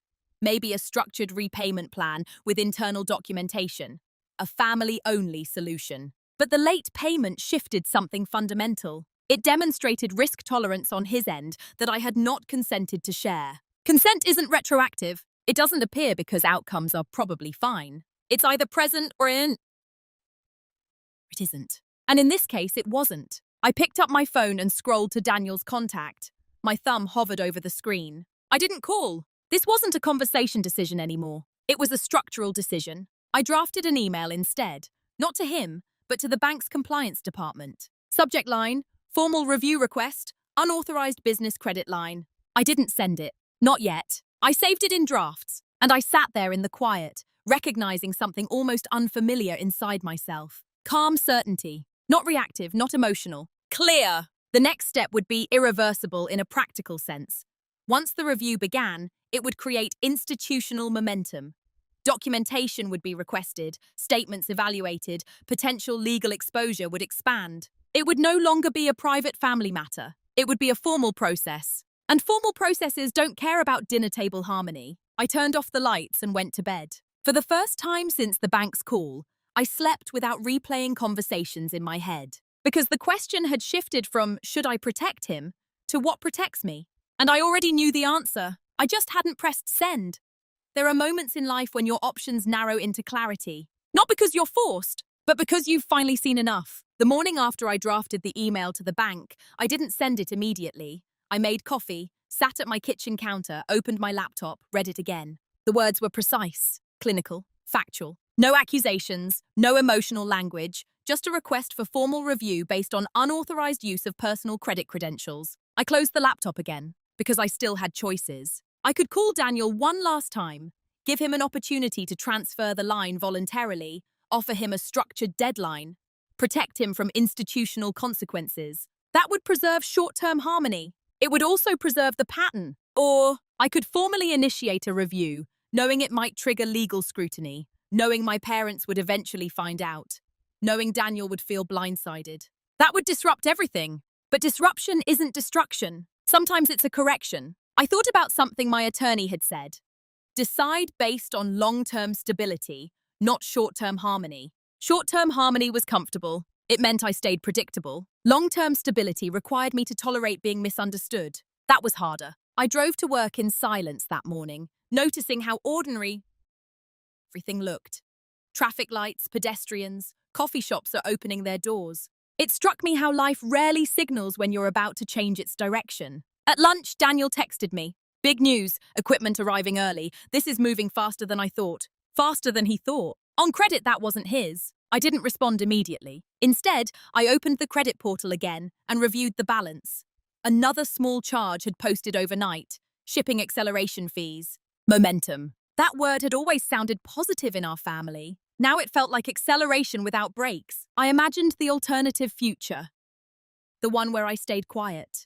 Maybe a structured repayment plan with internal documentation. A family-only solution. But the late payment shifted something fundamental. It demonstrated risk tolerance on his end that I had not consented to share. Consent isn't retroactive. It doesn't appear because outcomes are probably fine. It's either present or it isn't. And in this case, it wasn't. I picked up my phone and scrolled to Daniel's contact. My thumb hovered over the screen. I didn't call. This wasn't a conversation decision anymore. It was a structural decision. I drafted an email instead, not to him, but to the bank's compliance department. Subject line, formal review request, unauthorized business credit line. I didn't send it. Not yet. I saved it in drafts, and I sat there in the quiet, recognizing something almost unfamiliar inside myself. Calm certainty. Not reactive, not emotional. Clear. The next step would be irreversible in a practical sense. Once the review began, it would create institutional momentum. Documentation would be requested, statements evaluated, potential legal exposure would expand. It would no longer be a private family matter. It would be a formal process. And formal processes don't care about dinner table harmony. I turned off the lights and went to bed. For the first time since the bank's call, I slept without replaying conversations in my head. Because the question had shifted from, should I protect him, to what protects me? And I already knew the answer. I just hadn't pressed send. There are moments in life when your options narrow into clarity. Not because you're forced, but because you've finally seen enough. The morning after I drafted the email to the bank, I didn't send it immediately. I made coffee, sat at my kitchen counter, opened my laptop, read it again. The words were precise, clinical, factual. No accusations, no emotional language, just a request for formal review based on unauthorized use of personal credit credentials. I closed the laptop again, because I still had choices. I could call Daniel one last time, give him an opportunity to transfer the line voluntarily, offer him a structured deadline, protect him from institutional consequences. That would preserve short-term harmony. It would also preserve the pattern. Or I could formally initiate a review, knowing it might trigger legal scrutiny, knowing my parents would eventually find out, knowing Daniel would feel blindsided. That would disrupt everything. But disruption isn't destruction. Sometimes it's a correction. I thought about something my attorney had said. Decide based on long-term stability, not short-term harmony. Short-term harmony was comfortable. It meant I stayed predictable. Long-term stability required me to tolerate being misunderstood. That was harder. I drove to work in silence that morning, noticing how ordinary everything looked. Traffic lights, pedestrians, coffee shops are opening their doors. It struck me how life rarely signals when you're about to change its direction. At lunch, Daniel texted me. Big news, equipment arriving early. This is moving faster than I thought. Faster than he thought. On credit, that wasn't his. I didn't respond immediately. Instead, I opened the credit portal again and reviewed the balance. Another small charge had posted overnight. Shipping acceleration fees. Momentum. That word had always sounded positive in our family. Now it felt like acceleration without brakes. I imagined the alternative future. The one where I stayed quiet.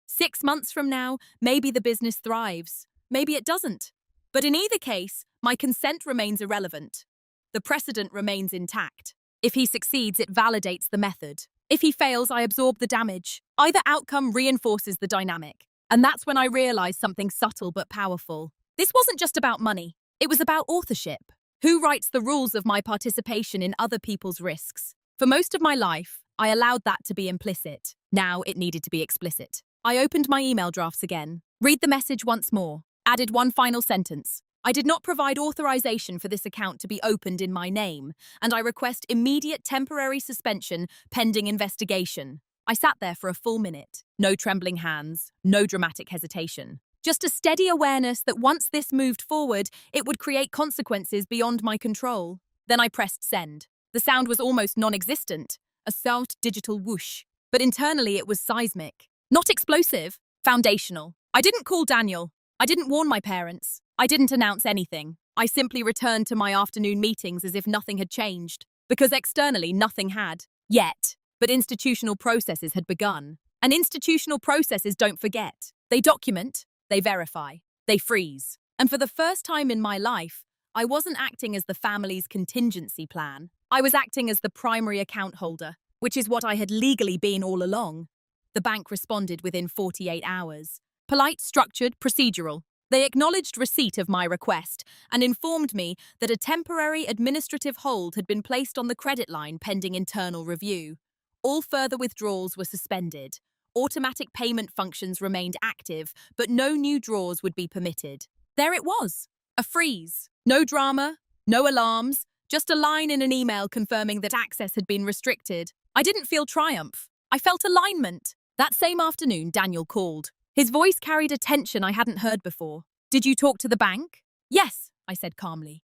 6 months from now, maybe the business thrives. Maybe it doesn't. But in either case, my consent remains irrelevant. The precedent remains intact. If he succeeds, it validates the method. If he fails, I absorb the damage. Either outcome reinforces the dynamic. And that's when I realized something subtle but powerful. This wasn't just about money. It was about authorship. Who writes the rules of my participation in other people's risks? For most of my life, I allowed that to be implicit. Now it needed to be explicit. I opened my email drafts again. Read the message once more. Added one final sentence. I did not provide authorization for this account to be opened in my name, and I request immediate temporary suspension pending investigation. I sat there for a full minute. No trembling hands, no dramatic hesitation. Just a steady awareness that once this moved forward, it would create consequences beyond my control. Then I pressed send. The sound was almost non-existent, a soft digital whoosh. But internally it was seismic. Not explosive, foundational. I didn't call Daniel. I didn't warn my parents. I didn't announce anything. I simply returned to my afternoon meetings as if nothing had changed. Because externally, nothing had. Yet. But institutional processes had begun. And institutional processes don't forget. They document. They verify. They freeze. And for the first time in my life, I wasn't acting as the family's contingency plan. I was acting as the primary account holder, which is what I had legally been all along. The bank responded within 48 hours. Polite, structured, procedural. They acknowledged receipt of my request and informed me that a temporary administrative hold had been placed on the credit line pending internal review. All further withdrawals were suspended. Automatic payment functions remained active, but no new draws would be permitted. There it was. A freeze. No drama, no alarms, just a line in an email confirming that access had been restricted. I didn't feel triumph. I felt alignment. That same afternoon, Daniel called. His voice carried a tension I hadn't heard before. Did you talk to the bank? Yes, I said calmly.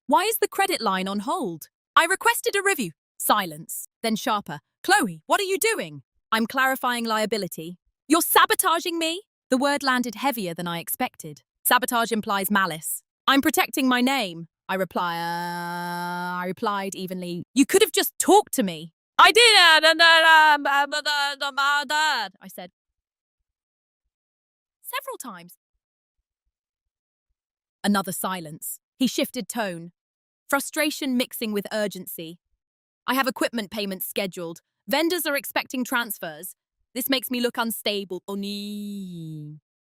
Why is the credit line on hold? I requested a review. Silence. Then sharper. Chloe, what are you doing? I'm clarifying liability. You're sabotaging me? The word landed heavier than I expected. Sabotage implies malice. I'm protecting my name. I replied evenly. You could have just talked to me. I did. I said several times. Another silence. He shifted tone. Frustration mixing with urgency. I have equipment payments scheduled. Vendors are expecting transfers. This makes me look unstable.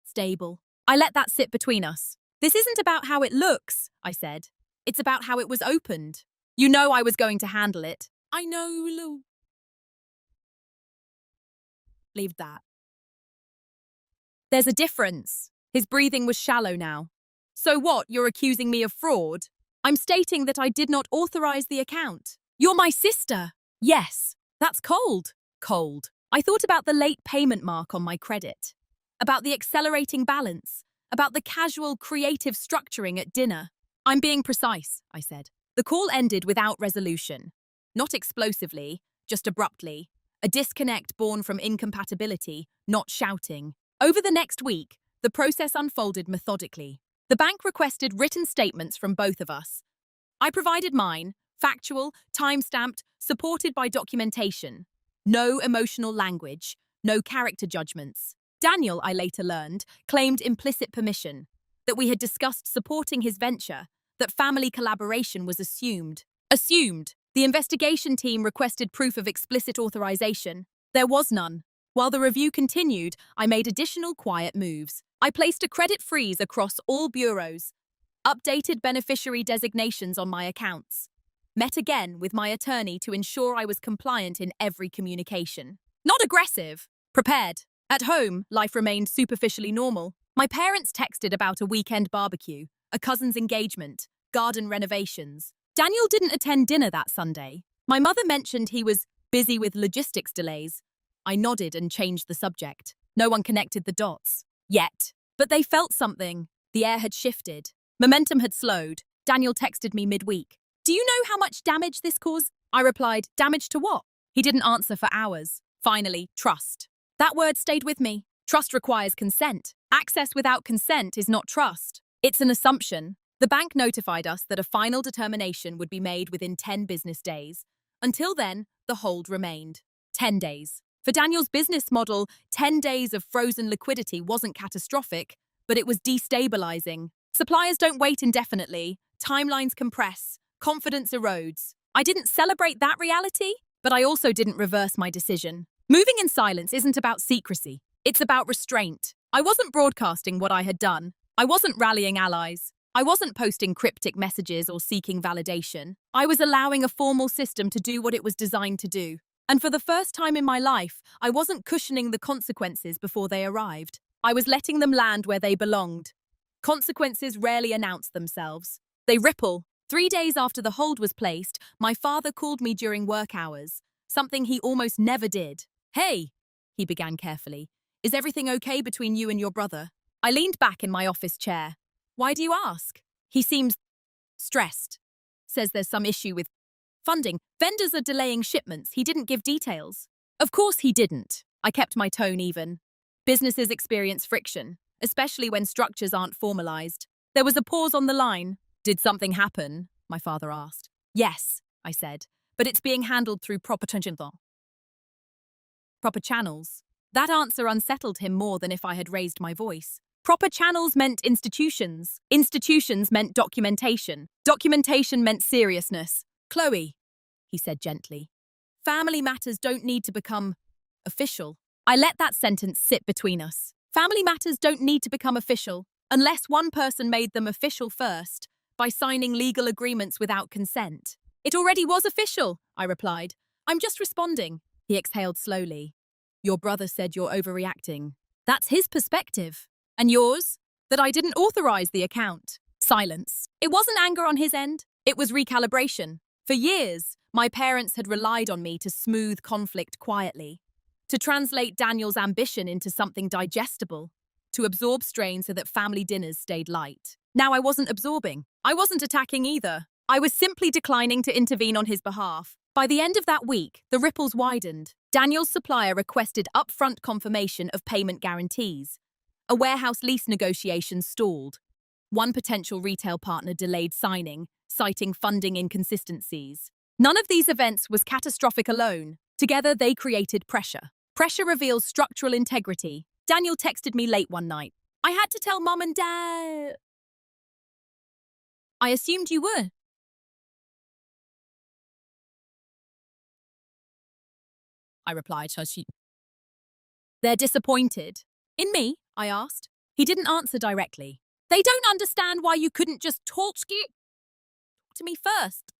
Stable. I let that sit between us. This isn't about how it looks, I said. It's about how it was opened. You know I was going to handle it. I know, Lou. Leave that. There's a difference. His breathing was shallow now. So what, you're accusing me of fraud? I'm stating that I did not authorize the account. You're my sister. Yes, that's cold. Cold. I thought about the late payment mark on my credit. About the accelerating balance. About the casual, creative structuring at dinner. I'm being precise, I said. The call ended without resolution. Not explosively, just abruptly. A disconnect born from incompatibility, not shouting. Over the next week, the process unfolded methodically. The bank requested written statements from both of us. I provided mine, factual, time-stamped, supported by documentation. No emotional language, no character judgments. Daniel, I later learned, claimed implicit permission, that we had discussed supporting his venture, that family collaboration was assumed. Assumed! The investigation team requested proof of explicit authorization. There was none. While the review continued, I made additional quiet moves. I placed a credit freeze across all bureaus, updated beneficiary designations on my accounts, met again with my attorney to ensure I was compliant in every communication. Not aggressive, prepared. At home, life remained superficially normal. My parents texted about a weekend barbecue, a cousin's engagement, garden renovations. Daniel didn't attend dinner that Sunday. My mother mentioned he was busy with logistics delays. I nodded and changed the subject. No one connected the dots. Yet. But they felt something. The air had shifted. Momentum had slowed. Daniel texted me midweek. Do you know how much damage this caused? I replied, damage to what? He didn't answer for hours. Finally, trust. That word stayed with me. Trust requires consent. Access without consent is not trust. It's an assumption. The bank notified us that a final determination would be made within 10 business days. Until then, the hold remained. 10 days. For Daniel's business model, 10 days of frozen liquidity wasn't catastrophic, but it was destabilizing. Suppliers don't wait indefinitely. Timelines compress. Confidence erodes. I didn't celebrate that reality, but I also didn't reverse my decision. Moving in silence isn't about secrecy. It's about restraint. I wasn't broadcasting what I had done. I wasn't rallying allies. I wasn't posting cryptic messages or seeking validation. I was allowing a formal system to do what it was designed to do. And for the first time in my life, I wasn't cushioning the consequences before they arrived. I was letting them land where they belonged. Consequences rarely announce themselves. They ripple. 3 days after the hold was placed, my father called me during work hours, something he almost never did. Hey, he began carefully. Is everything okay between you and your brother? I leaned back in my office chair. Why do you ask? He seems stressed. Says there's some issue with funding. Vendors are delaying shipments. He didn't give details. Of course he didn't. I kept my tone even. Businesses experience friction, especially when structures aren't formalized. There was a pause on the line. Did something happen? My father asked. Yes, I said, but it's being handled through proper channels. That answer unsettled him more than if I had raised my voice. Proper channels meant institutions. Institutions meant documentation. Documentation meant seriousness. Chloe, he said gently, family matters don't need to become official. I let that sentence sit between us. Family matters don't need to become official unless one person made them official first by signing legal agreements without consent. It already was official, I replied. I'm just responding. He exhaled slowly. Your brother said you're overreacting. That's his perspective. And yours? That I didn't authorize the account. Silence. It wasn't anger on his end. It was recalibration. For years, my parents had relied on me to smooth conflict quietly, to translate Daniel's ambition into something digestible, to absorb strain so that family dinners stayed light. Now I wasn't absorbing. I wasn't attacking either. I was simply declining to intervene on his behalf. By the end of that week, the ripples widened. Daniel's supplier requested upfront confirmation of payment guarantees. A warehouse lease negotiation stalled. One potential retail partner delayed signing, citing funding inconsistencies. None of these events was catastrophic alone. Together, they created pressure. Pressure reveals structural integrity. Daniel texted me late one night. I had to tell Mom and Dad. I assumed you were. I replied. They're disappointed. In me? I asked. He didn't answer directly. They don't understand why you couldn't just talk to me first.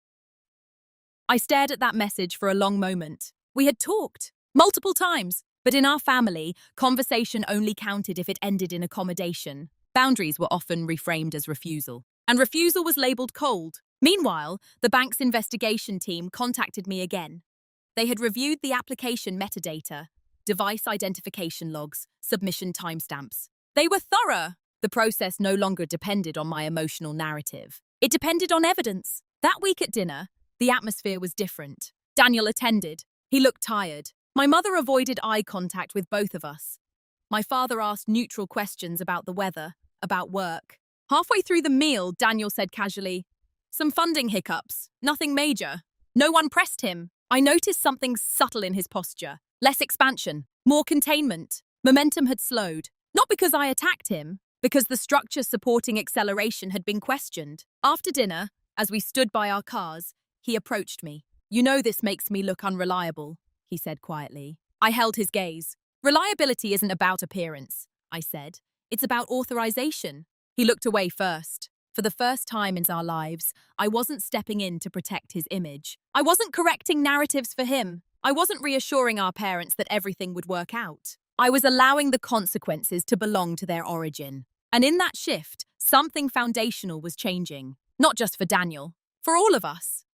I stared at that message for a long moment. We had talked multiple times, but in our family, conversation only counted if it ended in accommodation. Boundaries were often reframed as refusal, and refusal was labeled cold. Meanwhile, the bank's investigation team contacted me again. They had reviewed the application metadata, device identification logs, submission timestamps. They were thorough. The process no longer depended on my emotional narrative. It depended on evidence. That week at dinner, the atmosphere was different. Daniel attended. He looked tired. My mother avoided eye contact with both of us. My father asked neutral questions about the weather, about work. Halfway through the meal, Daniel said casually, "Some funding hiccups, nothing major." No one pressed him. I noticed something subtle in his posture. Less expansion, more containment. Momentum had slowed. Not because I attacked him, because the structure supporting acceleration had been questioned. After dinner, as we stood by our cars, he approached me. You know this makes me look unreliable, he said quietly. I held his gaze. Reliability isn't about appearance, I said. It's about authorization. He looked away first. For the first time in our lives, I wasn't stepping in to protect his image. I wasn't correcting narratives for him. I wasn't reassuring our parents that everything would work out. I was allowing the consequences to belong to their origin. And in that shift, something foundational was changing. Not just for Daniel, for all of us.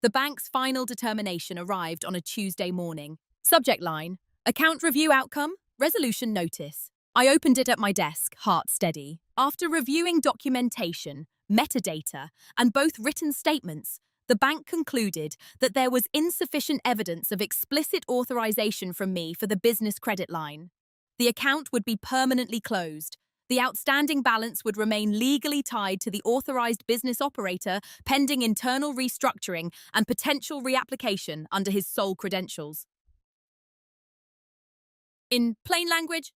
The bank's final determination arrived on a Tuesday morning. Subject line, account review outcome, resolution notice. I opened it at my desk, heart steady. After reviewing documentation, metadata, and both written statements, the bank concluded that there was insufficient evidence of explicit authorization from me for the business credit line. The account would be permanently closed. The outstanding balance would remain legally tied to the authorized business operator pending internal restructuring and potential reapplication under his sole credentials. In plain language,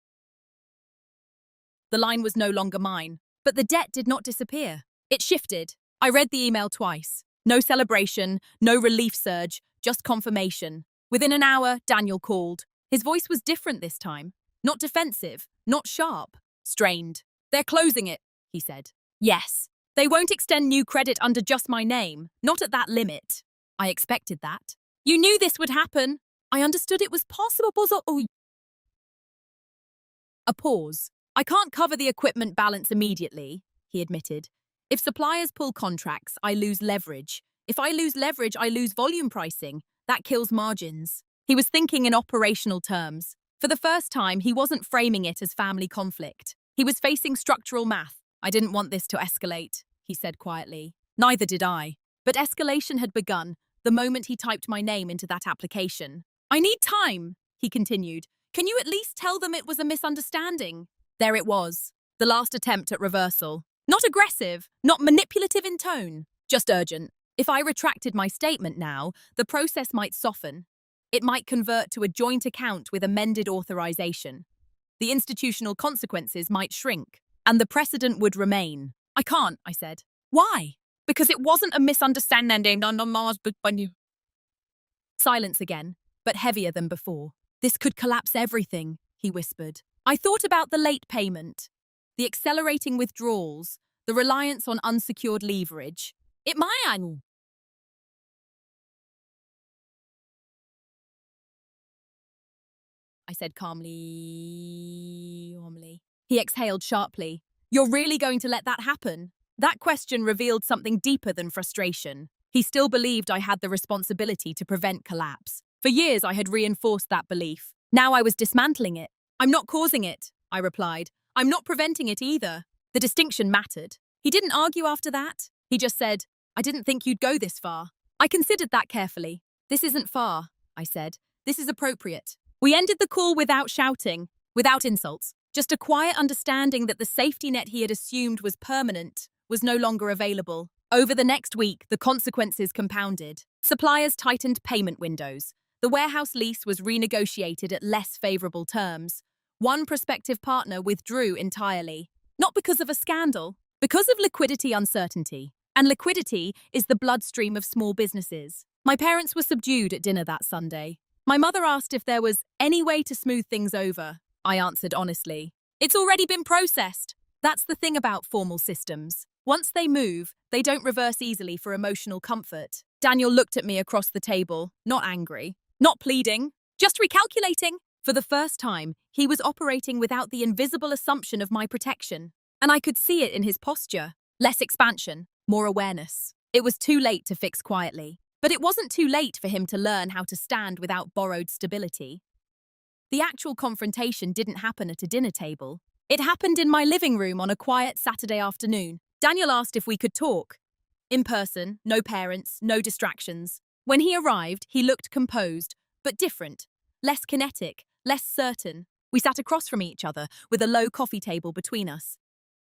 the line was no longer mine, but the debt did not disappear. It shifted. I read the email twice. No celebration, no relief surge, just confirmation. Within an hour, Daniel called. His voice was different this time. Not defensive, not sharp, strained. They're closing it, he said. Yes. They won't extend new credit under just my name, not at that limit. I expected that. You knew this would happen. I understood it was possible. A pause. I can't cover the equipment balance immediately, he admitted. If suppliers pull contracts, I lose leverage. If I lose leverage, I lose volume pricing. That kills margins. He was thinking in operational terms. For the first time, he wasn't framing it as family conflict. He was facing structural math. I didn't want this to escalate, he said quietly. Neither did I. But escalation had begun the moment he typed my name into that application. I need time, he continued. Can you at least tell them it was a misunderstanding? There it was, the last attempt at reversal. Not aggressive, not manipulative in tone, just urgent. If I retracted my statement now, the process might soften. It might convert to a joint account with amended authorization. The institutional consequences might shrink, and the precedent would remain. I can't, I said. Why? Because it wasn't a misunderstanding on Mars, but by you. Silence again, but heavier than before. This could collapse everything, he whispered. I thought about the late payment, the accelerating withdrawals, the reliance on unsecured leverage. It might. I said calmly. He exhaled sharply. You're really going to let that happen? That question revealed something deeper than frustration. He still believed I had the responsibility to prevent collapse. For years, I had reinforced that belief. Now I was dismantling it. I'm not causing it, I replied. I'm not preventing it either. The distinction mattered. He didn't argue after that. He just said, I didn't think you'd go this far. I considered that carefully. This isn't far, I said. This is appropriate. We ended the call without shouting, without insults. Just a quiet understanding that the safety net he had assumed was permanent was no longer available. Over the next week, the consequences compounded. Suppliers tightened payment windows. The warehouse lease was renegotiated at less favorable terms. One prospective partner withdrew entirely. Not because of a scandal, because of liquidity uncertainty. And liquidity is the bloodstream of small businesses. My parents were subdued at dinner that Sunday. My mother asked if there was any way to smooth things over. I answered honestly. It's already been processed. That's the thing about formal systems. Once they move, they don't reverse easily for emotional comfort. Daniel looked at me across the table, not angry, not pleading, just recalculating. For the first time, he was operating without the invisible assumption of my protection. And I could see it in his posture. Less expansion, more awareness. It was too late to fix quietly. But it wasn't too late for him to learn how to stand without borrowed stability. The actual confrontation didn't happen at a dinner table. It happened in my living room on a quiet Saturday afternoon. Daniel asked if we could talk. In person, no parents, no distractions. When he arrived, he looked composed, but different. Less kinetic, less certain. We sat across from each other, with a low coffee table between us.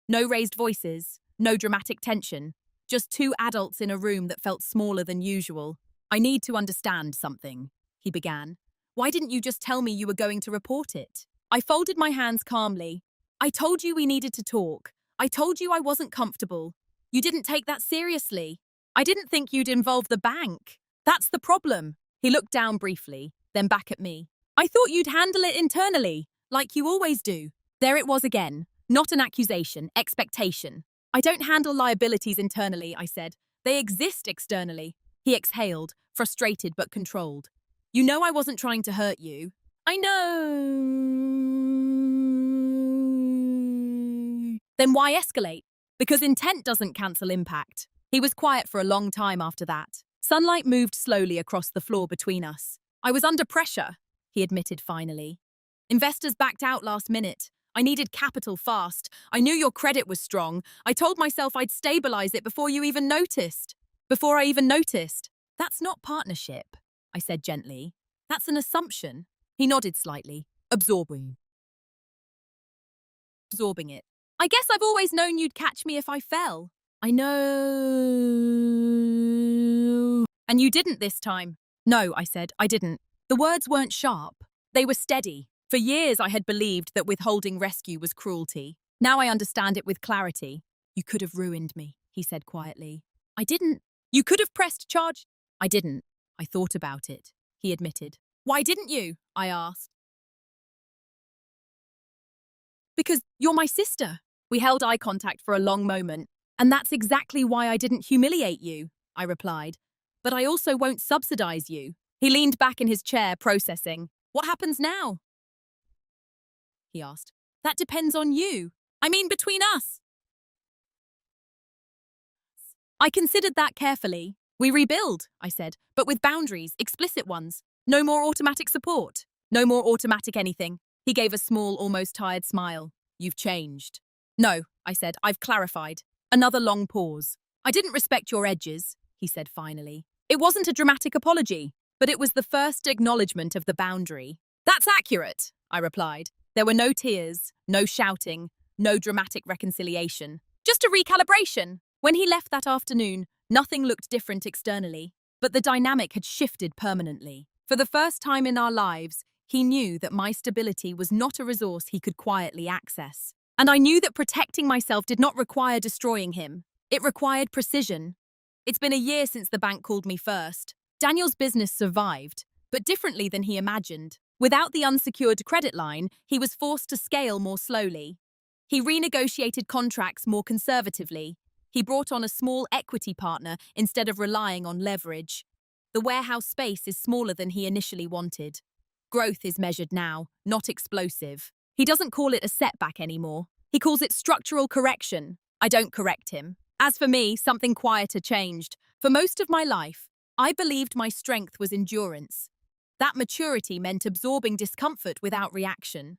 No raised voices, no dramatic tension. Just two adults in a room that felt smaller than usual. I need to understand something, he began. Why didn't you just tell me you were going to report it? I folded my hands calmly. I told you we needed to talk. I told you I wasn't comfortable. You didn't take that seriously. I didn't think you'd involve the bank. That's the problem. He looked down briefly, then back at me. I thought you'd handle it internally, like you always do. There it was again. Not an accusation, expectation. I don't handle liabilities internally, I said. They exist externally. He exhaled, frustrated but controlled. You know I wasn't trying to hurt you. I know. Then why escalate? Because intent doesn't cancel impact. He was quiet for a long time after that. Sunlight moved slowly across the floor between us. I was under pressure, he admitted finally. Investors backed out last minute. I needed capital fast. I knew your credit was strong. I told myself I'd stabilize it before you even noticed. Before I even noticed. That's not partnership, I said gently. That's an assumption. He nodded slightly, absorbing it. I guess I've always known you'd catch me if I fell. I know. And you didn't this time. No, I said, I didn't. The words weren't sharp. They were steady. For years I had believed that withholding rescue was cruelty. Now I understand it with clarity. You could have ruined me, he said quietly. I didn't. You could have pressed charge. I didn't. I thought about it, he admitted. Why didn't you? I asked. Because you're my sister. We held eye contact for a long moment. And that's exactly why I didn't humiliate you, I replied. But I also won't subsidize you. He leaned back in his chair, processing. What happens now? He asked. That depends on you. I mean, between us. I considered that carefully. We rebuild, I said, but with boundaries, explicit ones. No more automatic support. No more automatic anything. He gave a small, almost tired smile. You've changed. No, I said, I've clarified. Another long pause. I didn't respect your edges, he said finally. It wasn't a dramatic apology, but it was the first acknowledgement of the boundary. That's accurate, I replied. There were no tears, no shouting, no dramatic reconciliation. Just a recalibration. When he left that afternoon, nothing looked different externally, but the dynamic had shifted permanently. For the first time in our lives, he knew that my stability was not a resource he could quietly access. And I knew that protecting myself did not require destroying him. It required precision. It's been a year since the bank called me first. Daniel's business survived, but differently than he imagined. Without the unsecured credit line, he was forced to scale more slowly. He renegotiated contracts more conservatively. He brought on a small equity partner instead of relying on leverage. The warehouse space is smaller than he initially wanted. Growth is measured now, not explosive. He doesn't call it a setback anymore. He calls it structural correction. I don't correct him. As for me, something quieter changed. For most of my life, I believed my strength was endurance. That maturity meant absorbing discomfort without reaction.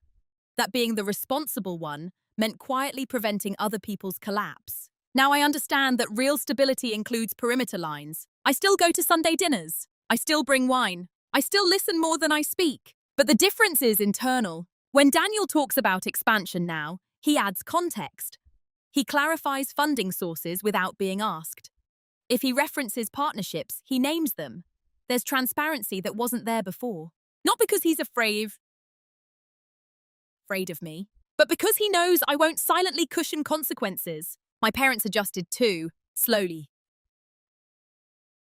That being the responsible one meant quietly preventing other people's collapse. Now I understand that real stability includes perimeter lines. I still go to Sunday dinners. I still bring wine. I still listen more than I speak. But the difference is internal. When Daniel talks about expansion now, he adds context. He clarifies funding sources without being asked. If he references partnerships, he names them. There's transparency that wasn't there before. Not because he's afraid of me, but because he knows I won't silently cushion consequences. My parents adjusted too, slowly.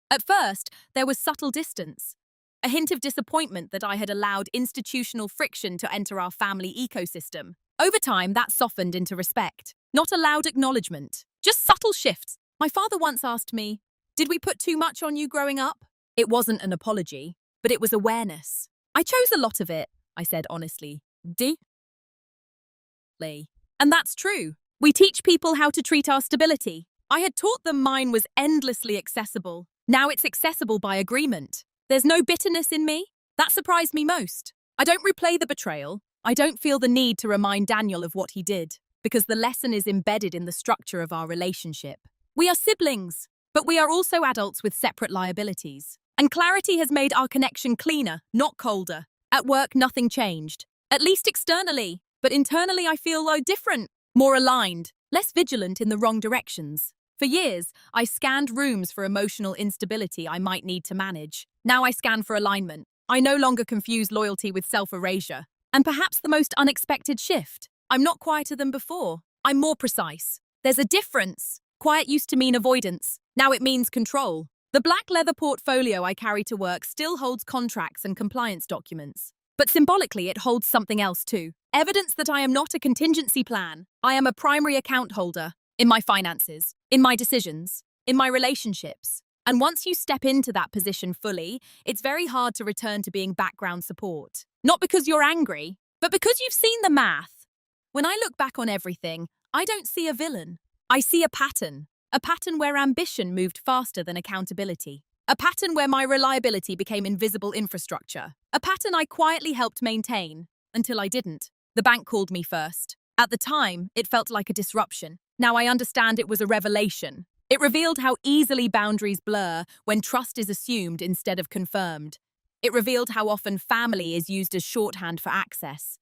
At first, there was subtle distance. A hint of disappointment that I had allowed institutional friction to enter our family ecosystem. Over time, that softened into respect. Not a loud acknowledgement, just subtle shifts. My father once asked me, did we put too much on you growing up? It wasn't an apology, but it was awareness. I chose a lot of it, I said honestly. Deeply. And that's true. We teach people how to treat our stability. I had taught them mine was endlessly accessible. Now it's accessible by agreement. There's no bitterness in me. That surprised me most. I don't replay the betrayal. I don't feel the need to remind Daniel of what he did, because the lesson is embedded in the structure of our relationship. We are siblings, but we are also adults with separate liabilities. And clarity has made our connection cleaner, not colder. At work, nothing changed. At least externally. But internally, I feel different, more aligned, less vigilant in the wrong directions. For years, I scanned rooms for emotional instability I might need to manage. Now I scan for alignment. I no longer confuse loyalty with self-erasure. And perhaps the most unexpected shift. I'm not quieter than before. I'm more precise. There's a difference. Quiet used to mean avoidance. Now it means control. The black leather portfolio I carry to work still holds contracts and compliance documents. But symbolically, it holds something else too. Evidence that I am not a contingency plan. I am a primary account holder in my finances, in my decisions, in my relationships. And once you step into that position fully, it's very hard to return to being background support. Not because you're angry, but because you've seen the math. When I look back on everything, I don't see a villain. I see a pattern where ambition moved faster than accountability. A pattern where my reliability became invisible infrastructure. A pattern I quietly helped maintain, until I didn't. The bank called me first. At the time, it felt like a disruption. Now I understand it was a revelation. It revealed how easily boundaries blur when trust is assumed instead of confirmed. It revealed how often family is used as shorthand for access.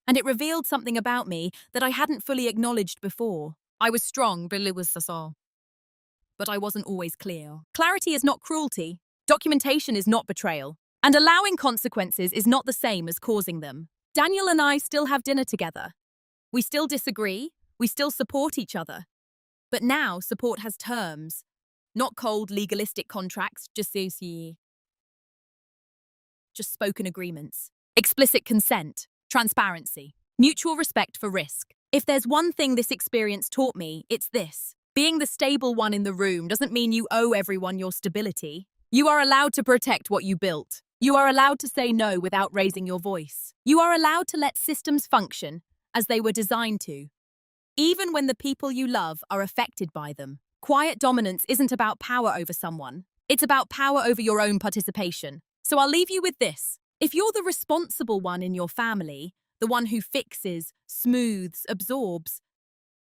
And it revealed something about me that I hadn't fully acknowledged before. I was strong, but I wasn't always clear. Clarity is not cruelty. Documentation is not betrayal. And allowing consequences is not the same as causing them. Daniel and I still have dinner together. We still disagree. We still support each other. But now support has terms. Not cold, legalistic contracts, just spoken agreements. Explicit consent. Transparency. Mutual respect for risk. If there's one thing this experience taught me, it's this. Being the stable one in the room doesn't mean you owe everyone your stability. You are allowed to protect what you built. You are allowed to say no without raising your voice. You are allowed to let systems function as they were designed to, even when the people you love are affected by them. Quiet dominance isn't about power over someone. It's about power over your own participation. So I'll leave you with this. If you're the responsible one in your family, the one who fixes, smooths, absorbs,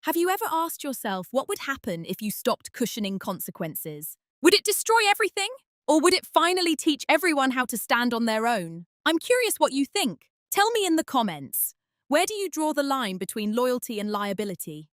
have you ever asked yourself what would happen if you stopped cushioning consequences? Would it destroy everything? Or would it finally teach everyone how to stand on their own? I'm curious what you think. Tell me in the comments. Where do you draw the line between loyalty and liability?